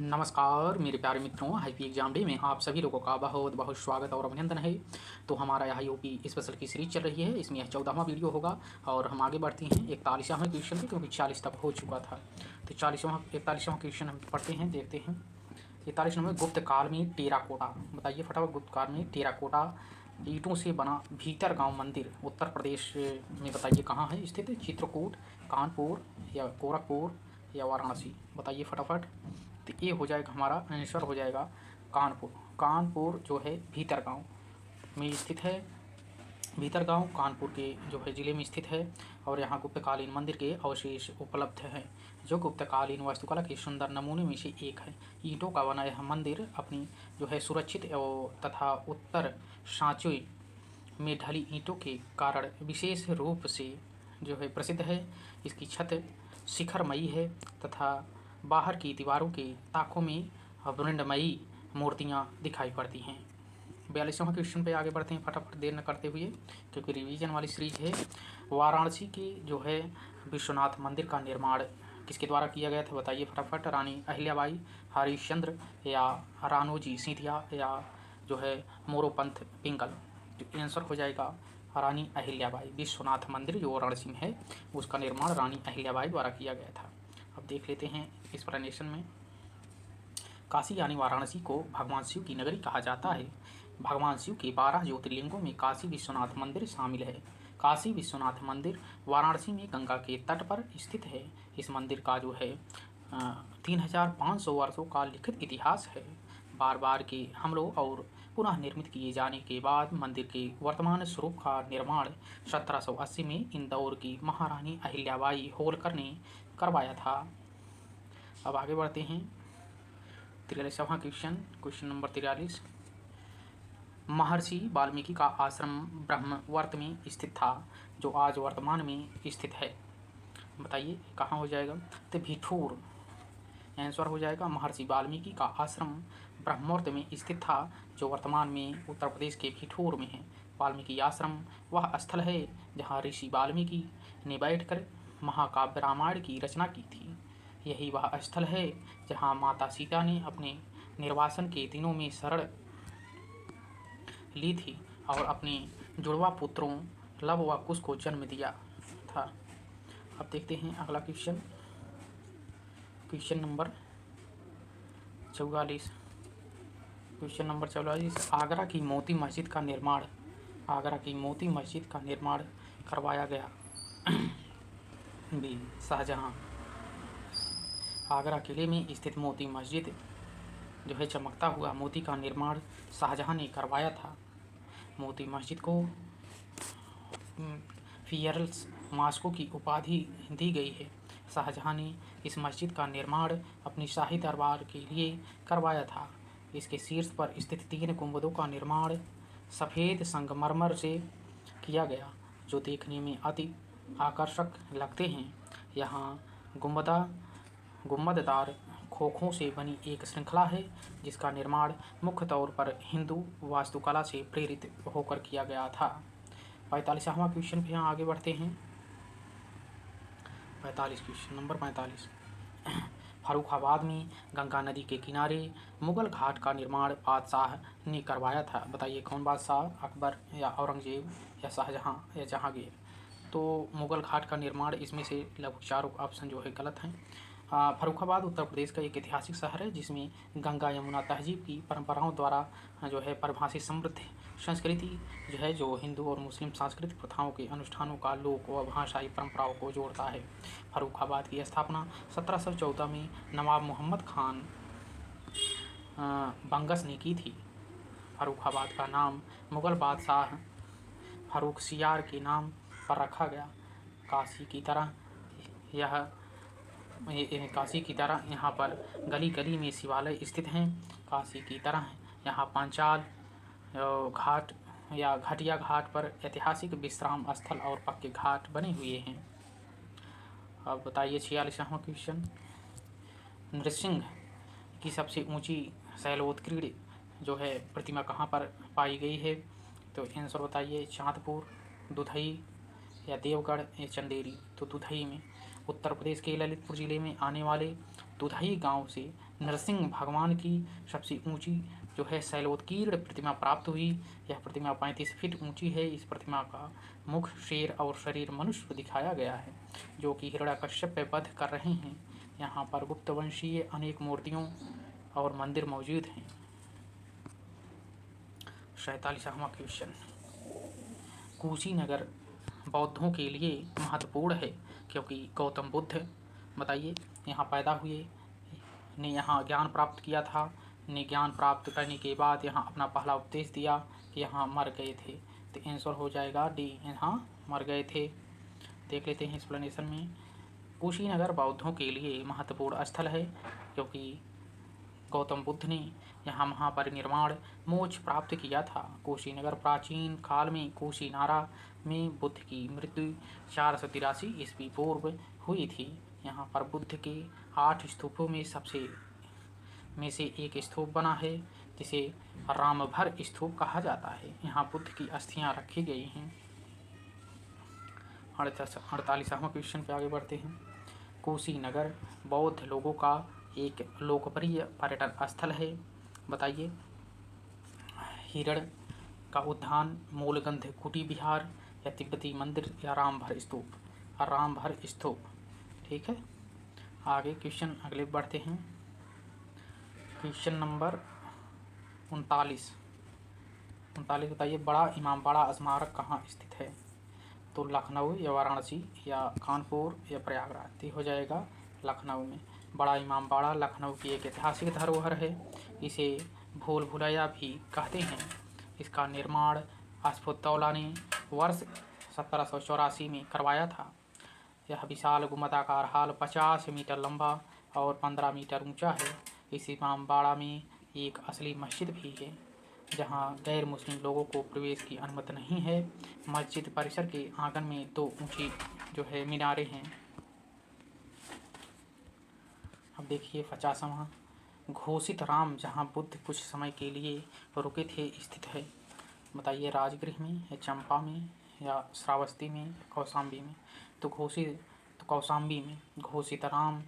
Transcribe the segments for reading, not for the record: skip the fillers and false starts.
नमस्कार मेरे प्यारे मित्रों, हाईपी एग्जाम डे में आप सभी लोगों का बहुत बहुत स्वागत और अभिनंदन है। तो हमारा यहाँ यूपी स्पेशल की सीरीज चल रही है। इसमें यह 14वां वीडियो होगा और हम आगे बढ़ते हैं 41वां क्वेश्चन पे, क्योंकि 40 तक हो चुका था। तो 41वां क्वेश्चन हम पढ़ते हैं, देखते हैं। 41 नंबर, गुप्त काल में टेराकोटा। बताइए फटाफट, गुप्त काल में टेराकोटा ईंटों से बना भीतर गांव मंदिर उत्तर प्रदेश में बताइए कहाँ है स्थित। चित्रकूट, कानपुर या गोरखपुर या वाराणसी, बताइए फटाफट। तो ये हो जाएगा हमारा आंसर, हो जाएगा कानपुर। कानपुर जो है भीतर गांव में स्थित है। भीतर गांव कानपुर के जो है ज़िले में स्थित है। और यहाँ गुप्तकालीन मंदिर के अवशेष उपलब्ध हैं, जो गुप्तकालीन वास्तुकला के सुंदर नमूने में से एक है। ईंटों का बना यह मंदिर अपनी जो है सुरक्षित तथा उत्तर सांचे में ढली ईंटों के कारण विशेष रूप से जो है प्रसिद्ध है। इसकी छत शिखरमयी है तथा बाहर की दीवारों के ताकों में वृंदमयी मूर्तियाँ दिखाई पड़ती हैं। 42वां क्वेश्चन पे आगे बढ़ते हैं फटाफट, देर न करते हुए, क्योंकि रिवीजन वाली सीरीज है। वाराणसी के जो है विश्वनाथ मंदिर का निर्माण किसके द्वारा किया गया था, बताइए फटाफट। रानी अहिल्याबाई, हरिश्चंद्र या रानोजी सिंधिया या जो है मोरोपंत पिंगल। तो आंसर हो जाएगा रानी अहिल्याबाई। विश्वनाथ मंदिर जो वाराणसी में है उसका निर्माण रानी अहिल्याबाई द्वारा किया गया था। अब देख लेते हैं एक्सप्लेनेशन में। काशी यानी वाराणसी को भगवान शिव की नगरी कहा जाता है। भगवान शिव के 12 ज्योतिर्लिंगों में काशी विश्वनाथ मंदिर शामिल है। काशी विश्वनाथ मंदिर वाराणसी में गंगा के तट पर स्थित है। इस मंदिर का जो है 3500 वर्षों का लिखित इतिहास है। बार बार के हमलों और पुनः निर्मित किए जाने के बाद मंदिर के वर्तमान स्वरूप का निर्माण 1780 में इंदौर की महारानी अहिल्याबाई होलकर ने करवाया था। अब आगे बढ़ते हैं 43वां क्वेश्चन, क्वेश्चन नंबर 43। महर्षि वाल्मीकि का आश्रम ब्रह्मवर्त में स्थित था, जो आज वर्तमान में स्थित है। बताइए कहाँ हो जाएगा, तो भिठूर। आंसर हो जाएगा महर्षि वाल्मीकि का आश्रम ब्रह्मवर्त में स्थित था, जो वर्तमान में उत्तर प्रदेश के भिठूर में है। वाल्मीकि आश्रम वह स्थल है जहाँ ऋषि वाल्मीकि ने बैठकर महाकाव्य रामायण की रचना की थी। यही वह स्थल है जहाँ माता सीता ने अपने निर्वासन के दिनों में शरण ली थी और अपने जुड़वा पुत्रों लव व कुश को जन्म दिया था। अब देखते हैं अगला question, question number 44। Question number 44, Agra की मोती मस्जिद का निर्माण, आगरा की मोती मस्जिद का निर्माण करवाया गया भी शाहजहाँ। आगरा किले में स्थित मोती मस्जिद जो है चमकता हुआ मोती का निर्माण शाहजहाँ ने करवाया था। मोती मस्जिद को फियरल्स मास्को की उपाधि दी गई है। शाहजहाँ ने इस मस्जिद का निर्माण अपनी शाही दरबार के लिए करवाया था। इसके शीर्ष पर स्थित 3 गुंबदों का निर्माण सफ़ेद संगमरमर से किया गया, जो देखने में अति आकर्षक लगते हैं। यहाँ गुंबददार खोखों से बनी एक श्रृंखला है, जिसका निर्माण मुख्य तौर पर हिंदू वास्तुकला से प्रेरित होकर किया गया था। 45वां क्वेश्चन पे यहाँ आगे बढ़ते हैं। 45 क्वेश्चन नंबर 45। फर्रुखाबाद में गंगा नदी के किनारे मुगल घाट का निर्माण बादशाह ने करवाया था। बताइए कौन बादशाह, अकबर या औरंगजेब या शाहजहाँ या जहांगीर। तो मुगल घाट का निर्माण, इसमें से लगभग 4 ऑप्शन जो है गलत हैं। फर्रुखाबाद उत्तर प्रदेश का एक ऐतिहासिक शहर है, जिसमें गंगा यमुना तहजीब की परंपराओं द्वारा जो है परिभाषित समृद्ध संस्कृति जो है, जो हिंदू और मुस्लिम सांस्कृतिक प्रथाओं के अनुष्ठानों का लोक व भाषाई परंपराओं को जोड़ता है। फर्रुखाबाद की स्थापना 1714 में नवाब मोहम्मद खान बंगस ने की थी। फर्रुखाबाद का नाम मुगल बादशाह फर्रुखसियार के नाम पर रखा गया। काशी की तरह यहाँ पर गली गली में शिवालय स्थित हैं। काशी की तरह यहाँ पांचाल घाट या घटिया घाट पर ऐतिहासिक विश्राम स्थल और पक्के घाट बने हुए हैं। अब बताइए 46वां क्वेश्चन, नृसिंह की सबसे ऊंची शैलोत्कीर्ण जो है प्रतिमा कहाँ पर पाई गई है। तो आंसर बताइए, चांदपुर, दुधई या देवगढ़ या चंदेरी। तो दुधई में, उत्तर प्रदेश के ललितपुर जिले में आने वाले दुधई गांव से नरसिंह भगवान की सबसे ऊंची जो है शैलोत्कीर्ण प्रतिमा प्राप्त हुई। यह प्रतिमा 35 फीट ऊंची है। इस प्रतिमा का मुख शेर और शरीर मनुष्य को दिखाया गया है, जो कि हिरण्यकश्यप पे वध कर रहे हैं। यहाँ पर गुप्त वंशीय अनेक मूर्तियों और मंदिर मौजूद हैं। 47वां क्वेश्चन, कुशीनगर बौद्धों के लिए महत्वपूर्ण है क्योंकि गौतम बुद्ध बताइए यहाँ पैदा हुए, ने यहाँ ज्ञान प्राप्त किया था, ने ज्ञान प्राप्त करने के बाद यहाँ अपना पहला उपदेश दिया कि यहाँ मर गए थे। तो आंसर हो जाएगा डी, यहाँ मर गए थे। देख लेते हैं एक्सप्लेनेशन में। कुशीनगर बौद्धों के लिए महत्वपूर्ण स्थल है क्योंकि गौतम बुद्ध ने यहाँ महापरिनिर्वाण मोक्ष प्राप्त किया था। कुशीनगर प्राचीन काल में कुशीनारा में बुद्ध की मृत्यु 483 ईस्वी पूर्व हुई थी। यहाँ पर बुद्ध के 8 स्तूपों में से एक स्तूप बना है, जिसे रामभर स्तूप कहा जाता है। यहाँ बुद्ध की अस्थियां रखी गई हैं। 48वां क्वेश्चन पे आगे बढ़ते हैं। कुशीनगर बौद्ध लोगों का एक लोकप्रिय पर्यटन स्थल है, बताइए। हिरण का उद्यान, मूलगंध कुटी विहार, या तिब्बती मंदिर, या रामभर स्तूप। रामभर स्तूप, ठीक है। आगे क्वेश्चन अगले बढ़ते हैं। क्वेश्चन नंबर 39 बताइए, बड़ा इमामबाड़ा स्मारक कहाँ स्थित है? तो लखनऊ या वाराणसी या कानपुर या प्रयागराज। हो जाएगा लखनऊ में। बड़ा इमामबाड़ा लखनऊ की एक ऐतिहासिक धरोहर है। इसे भूल भुलैया भी कहते हैं। इसका निर्माण अस्फुतौला ने वर्ष 1784 में करवाया था। यह विशाल गुम्बदाकार हाल 50 मीटर लंबा और 15 मीटर ऊंचा है। इस इमामबाड़ा में एक असली मस्जिद भी है, जहां गैर मुस्लिम लोगों को प्रवेश की अनुमति नहीं है। मस्जिद परिसर के आंगन में 2 ऊंची जो है मीनारें हैं। अब देखिए 50वां, घोषित राम जहां बुद्ध कुछ समय के लिए रुके थे स्थित है, बताइए। राजगृह में या चंपा में या श्रावस्ती में, कौशाम्बी में। तो कौशाम्बी में। घोषित राम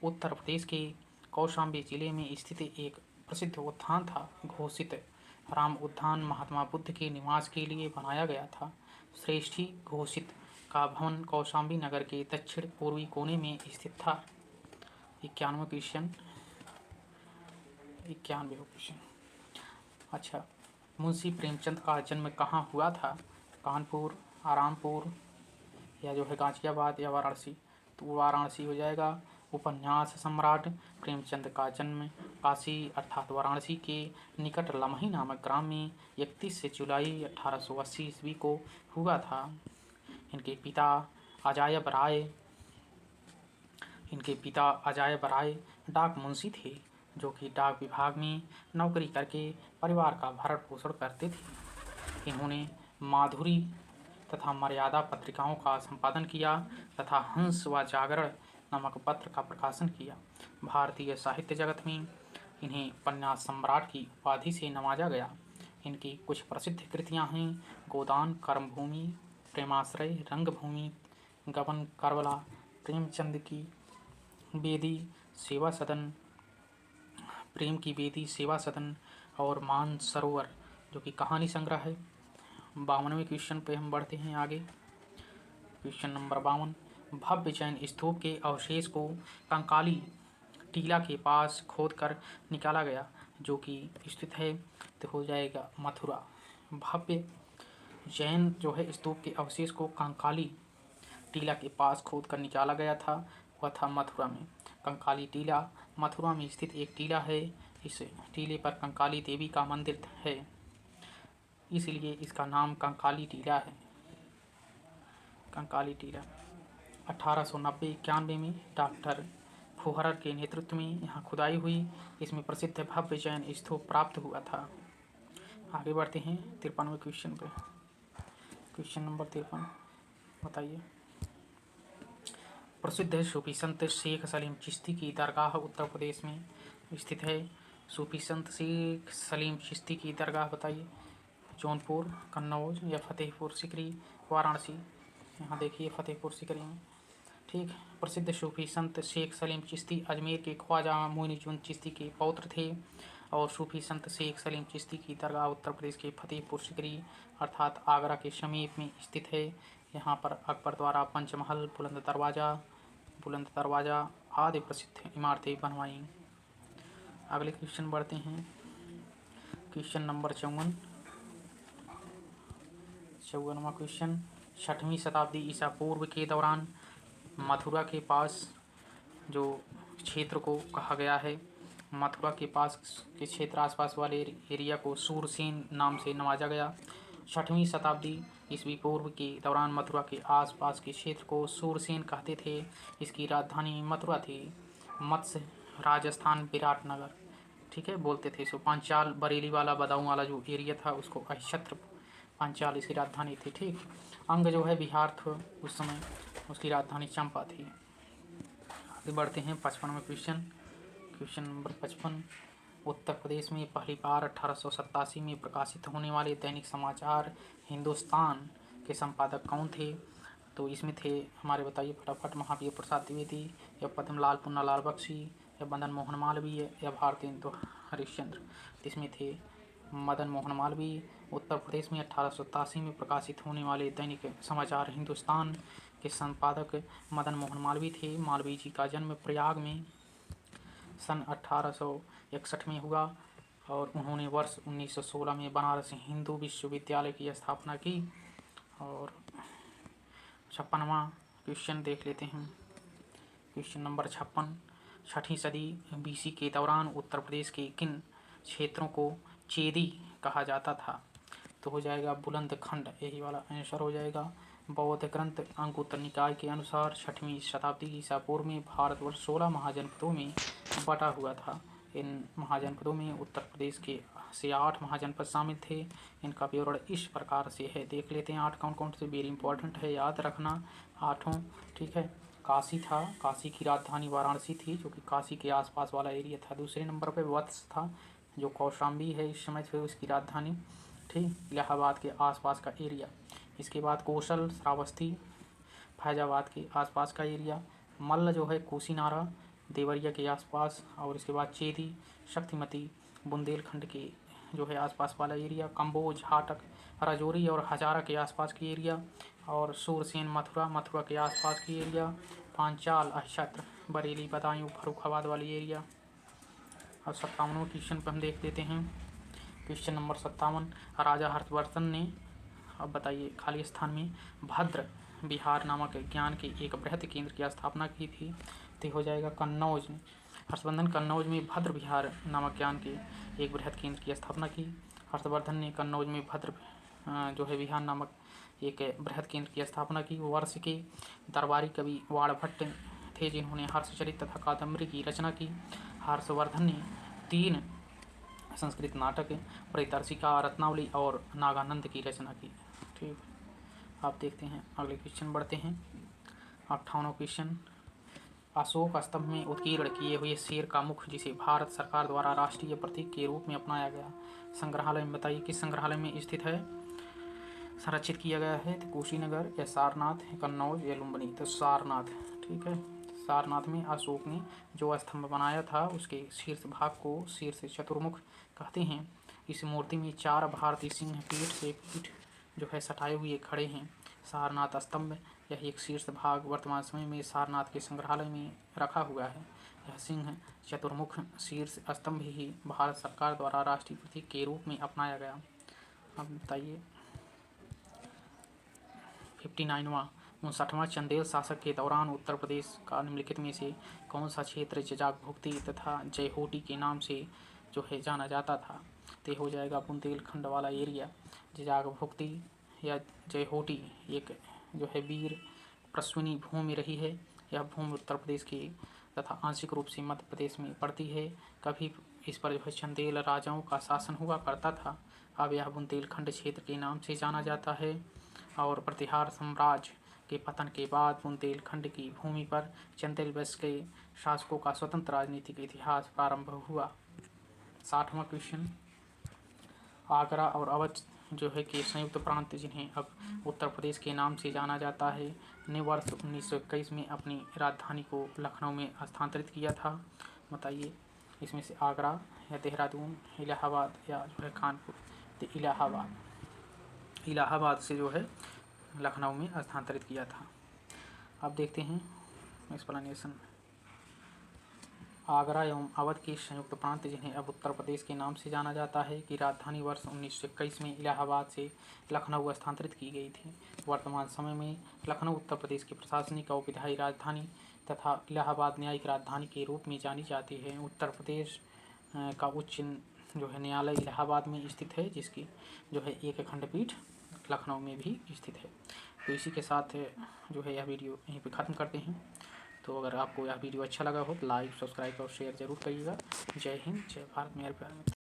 उत्तर प्रदेश के कौशाम्बी जिले में स्थित एक प्रसिद्ध उद्यान था। घोषित राम उद्यान महात्मा बुद्ध के निवास के लिए बनाया गया था। श्रेष्ठी घोषित का भवन कौशाम्बी नगर के दक्षिण पूर्वी कोने में स्थित था। 91वां क्वेश्चन। अच्छा, मुंशी प्रेमचंद का जन्म कहाँ हुआ था? कानपुर, आरामपुर, या जो है गाजियाबाद, या वाराणसी। तो वाराणसी हो जाएगा। उपन्यास सम्राट प्रेमचंद का जन्म काशी अर्थात वाराणसी के निकट लमही नामक ग्राम में 31 जुलाई 1880 ईस्वी को हुआ था। इनके पिता अजायब राय डाक मुंशी थे, जो कि डाक विभाग में नौकरी करके परिवार का भरण पोषण करते थे। इन्होंने माधुरी तथा मर्यादा पत्रिकाओं का संपादन किया तथा हंस व जागरण नामक पत्र का प्रकाशन किया। भारतीय साहित्य जगत में इन्हें उपन्यास सम्राट की उपाधि से नवाजा गया। इनकी कुछ प्रसिद्ध कृतियां हैं: गोदान, कर्मभूमि, प्रेमाश्रय, रंगभूमि, गबन करबला, प्रेमचंद की बेदी, सेवा सदन, प्रेम की बेदी, सेवा सदन और मान सरोवर, जो कि कहानी संग्रह है। 52वें क्वेश्चन पे हम बढ़ते हैं आगे। क्वेश्चन नंबर 52, भव्य जैन स्तूप के अवशेष को कंकाली टीला के पास खोदकर निकाला गया, जो कि स्थित है। तो हो जाएगा मथुरा। भव्य जैन जो है स्तूप के अवशेष को कंकाली टीला के पास खोदकर निकाला गया था, वह था मथुरा में। कंकाली टीला मथुरा में स्थित एक टीला है। इस टीले पर कंकाली देवी का मंदिर है, इसलिए इसका नाम कंकाली टीला है। कंकाली टीला 1890-91 में डॉक्टर फुहरर के नेतृत्व में यहाँ खुदाई हुई। इसमें प्रसिद्ध भव्य जैन स्तूप प्राप्त हुआ था। आगे बढ़ते हैं 53वें क्वेश्चन पे। क्वेश्चन नंबर 53 बताइए। प्रसिद्ध सूफी संत शेख सलीम चिश्ती की दरगाह उत्तर प्रदेश में स्थित है। सूफी संत शेख सलीम चिश्ती की दरगाह बताइए। जौनपुर, कन्नौज, या फतेहपुर सीकरी, वाराणसी। यहाँ देखिए फतेहपुर सीकरी में, ठीक। प्रसिद्ध सूफी संत शेख सलीम चिश्ती अजमेर के ख्वाजा मोइनुद्दीन चिश्ती के पौत्र थे। और सूफी संत शेख सलीम चिश्ती की दरगाह उत्तर प्रदेश के फतेहपुर सिकरी अर्थात आगरा के समीप में स्थित है। यहाँ पर अकबर द्वारा पंचमहल, बुलंद दरवाज़ा आदि प्रसिद्ध इमारतें बनवाईं। अगले क्वेश्चन बढ़ते हैं। क्वेश्चन नंबर 54वां क्वेश्चन। 6वीं शताब्दी ईसा पूर्व के दौरान मथुरा के पास जो क्षेत्र को कहा गया है, मथुरा के पास के क्षेत्र आसपास वाले एरिया को सूरसेन नाम से नवाजा गया। 6वीं शताब्दी ईस्वी पूर्व के दौरान मथुरा के आसपास के क्षेत्र को सूरसेन कहते थे। इसकी राजधानी मथुरा थी। मत्स्य राजस्थान विराटनगर, ठीक है, बोलते थे। सो पांचाल बरेली वाला बदाऊं वाला जो एरिया था उसको अहिच्छत्र पांचाल इसकी राजधानी थी। ठीक, अंग जो है बिहार था उस समय, उसकी राजधानी चंपा थी। आगे बढ़ते हैं 55वें question. Question number 55। Uttar Pradesh में पहली बार 1887 में प्रकाशित होने वाले दैनिक समाचार हिंदुस्तान के संपादक कौन थे? तो इसमें थे हमारे, बताइए फटाफट, महावीर प्रसाद द्विवेदी या पद्मलाल पुन्नालाल बख्शी या मदन मोहन मालवीय या भारतेंदु हरिश्चंद्र। इसमें थे मदन मोहन मालवीय। उत्तर प्रदेश में 1887 में प्रकाशित होने वाले दैनिक समाचार हिंदुस्तान के संपादक मदन मोहन मालवीय थे। मालवीय जी का जन्म प्रयाग में सन 1861 में हुआ और उन्होंने वर्ष 1916 में बनारस हिंदू विश्वविद्यालय की स्थापना की। और 56वां क्वेश्चन देख लेते हैं। Question number 56। 6वीं सदी BC के दौरान उत्तर प्रदेश के किन क्षेत्रों को चेदी कहा जाता था? तो हो जाएगा बुलंदखंड, यही वाला आंसर हो जाएगा। बौद्ध ग्रंथ अंगुत्तर निकाय के अनुसार 6वीं शताब्दी ईसा पूर्व में भारतवर्ष 16 महाजनपदों में बटा हुआ था। इन महाजनपदों में उत्तर प्रदेश से 8 महाजनपद शामिल थे। इनका विवरण इस प्रकार से है, देख लेते हैं। 8 कौन कौन से, वेरी इंपॉर्टेंट है, याद रखना 8। ठीक है, काशी था, काशी की राजधानी वाराणसी थी जो कि काशी के आसपास वाला एरिया था। दूसरे नंबर पर वत्स था जो कौशाम्बी है इस समय से उसकी राजधानी, ठीक, इलाहाबाद के आसपास का एरिया। इसके बाद कौशल, श्रावस्ती, फैजाबाद के आसपास का एरिया। मल्ल जो है कुशीनारा, देवरिया के आसपास। और इसके बाद चेदी, शक्तिमती, बुंदेलखंड के जो है आसपास वाला एरिया। कंबोज, हाटक, राजौरी और हजारा के आसपास की एरिया। और सूरसेन मथुरा के आसपास की एरिया। पांचाल, अहिच्छत्र, बरेली, बदायूं, फर्रुखाबाद वाली एरिया। और 57वां क्वेश्चन पर हम देख लेते हैं। Question number 57। राजा हर्षवर्धन ने, अब बताइए, खाली स्थान में भद्र बिहार नामक ज्ञान के एक बृहद केंद्र की स्थापना की थी। तो हो जाएगा कन्नौज। हर्षवर्धन कन्नौज में भद्र बिहार नामक ज्ञान के एक बृहद केंद्र की स्थापना की। हर्षवर्धन ने कन्नौज में भद्र जो है बिहार नामक एक बृहद केंद्र की स्थापना की। वर्ष के दरबारी कवि वाणभट्ट थे जिन्होंने हर्षचरित तथा कादम्बरी की रचना की। हर्षवर्धन ने 3 संस्कृत नाटक, परिदर्शिका, रत्नावली और नागानंद की रचना की। ठीक, आप देखते हैं। अगले क्वेश्चन बढ़ते हैं। 58वां क्वेश्चन। अशोक स्तंभ में उत्कीर्ण किए हुए शेर का मुख जिसे भारत सरकार द्वारा राष्ट्रीय प्रतीक के रूप में अपनाया गया संग्रहालय में, बताइए किस संग्रहालय में स्थित है, संरक्षित किया गया है? तो कुशीनगर या सारनाथ, कन्नौज या लुम्बिनी? तो सारनाथ। ठीक है, सारनाथ में अशोक ने जो स्तंभ बनाया था उसके शीर्ष भाग को शीर्ष चतुर्मुख कहते हैं। इस मूर्ति में 4 भारतीय सिंह पीठ से पीठ जो है सटाए हुए खड़े हैं। सारनाथ स्तंभ, यह एक शीर्ष भाग वर्तमान समय में सारनाथ के संग्रहालय में रखा हुआ है। यह सिंह चतुर्मुख शीर्ष स्तंभ ही भारत सरकार द्वारा राष्ट्रीय प्रतीक के रूप में अपनाया गया। अब बताइए 59वां। 59वां चंदेल शासक के दौरान उत्तर प्रदेश का निम्नलिखित में से कौन सा क्षेत्र जजाक भुक्ति तथा जयहोटी के नाम से जो है जाना जाता था? तो हो जाएगा बुंदेलखंड वाला एरिया। जजाक भुक्ति या जयहोटी एक जो है वीर प्रश्विनी भूमि रही है। यह भूमि उत्तर प्रदेश की तथा आंशिक रूप से मध्य प्रदेश में पड़ती है। कभी इस पर जो है चंदेल राजाओं का शासन हुआ करता था। अब यह बुंदेलखंड क्षेत्र के नाम से जाना जाता है। और प्रतिहार साम्राज्य के पतन के बाद बुंदेलखंड की भूमि पर चंदेल वंश के शासकों का स्वतंत्र राजनीतिक इतिहास प्रारंभ हुआ। 60वां क्वेश्चन। आगरा और अवध जो है कि संयुक्त प्रांत जिन्हें अब उत्तर प्रदेश के नाम से जाना जाता है, ने वर्ष 1921 में अपनी राजधानी को लखनऊ में स्थानांतरित किया था। बताइए इसमें से आगरा या देहरादून, इलाहाबाद या जो है कानपुर। तो इलाहाबाद से जो है लखनऊ में स्थानांतरित किया था। अब देखते हैं एक्सप्लेनेशन। आगरा एवं अवध के संयुक्त प्रांत जिन्हें अब उत्तर प्रदेश के नाम से जाना जाता है की राजधानी वर्ष 1921 में इलाहाबाद से लखनऊ स्थानांतरित की गई थी। वर्तमान समय में लखनऊ उत्तर प्रदेश की प्रशासनिक और विधायी राजधानी तथा इलाहाबाद न्यायिक राजधानी के रूप में जानी जाती है। उत्तर प्रदेश का उच्च जो है न्यायालय इलाहाबाद में स्थित है, जिसकी जो है एक खंडपीठ लखनऊ में भी स्थित है। तो इसी के साथ जो है यह वीडियो यहीं पे ख़त्म करते हैं। तो अगर आपको यह वीडियो अच्छा लगा हो तो लाइक, सब्सक्राइब और शेयर ज़रूर करिएगा। जय हिंद, जय भारत, मेरे प्यारे मित्र।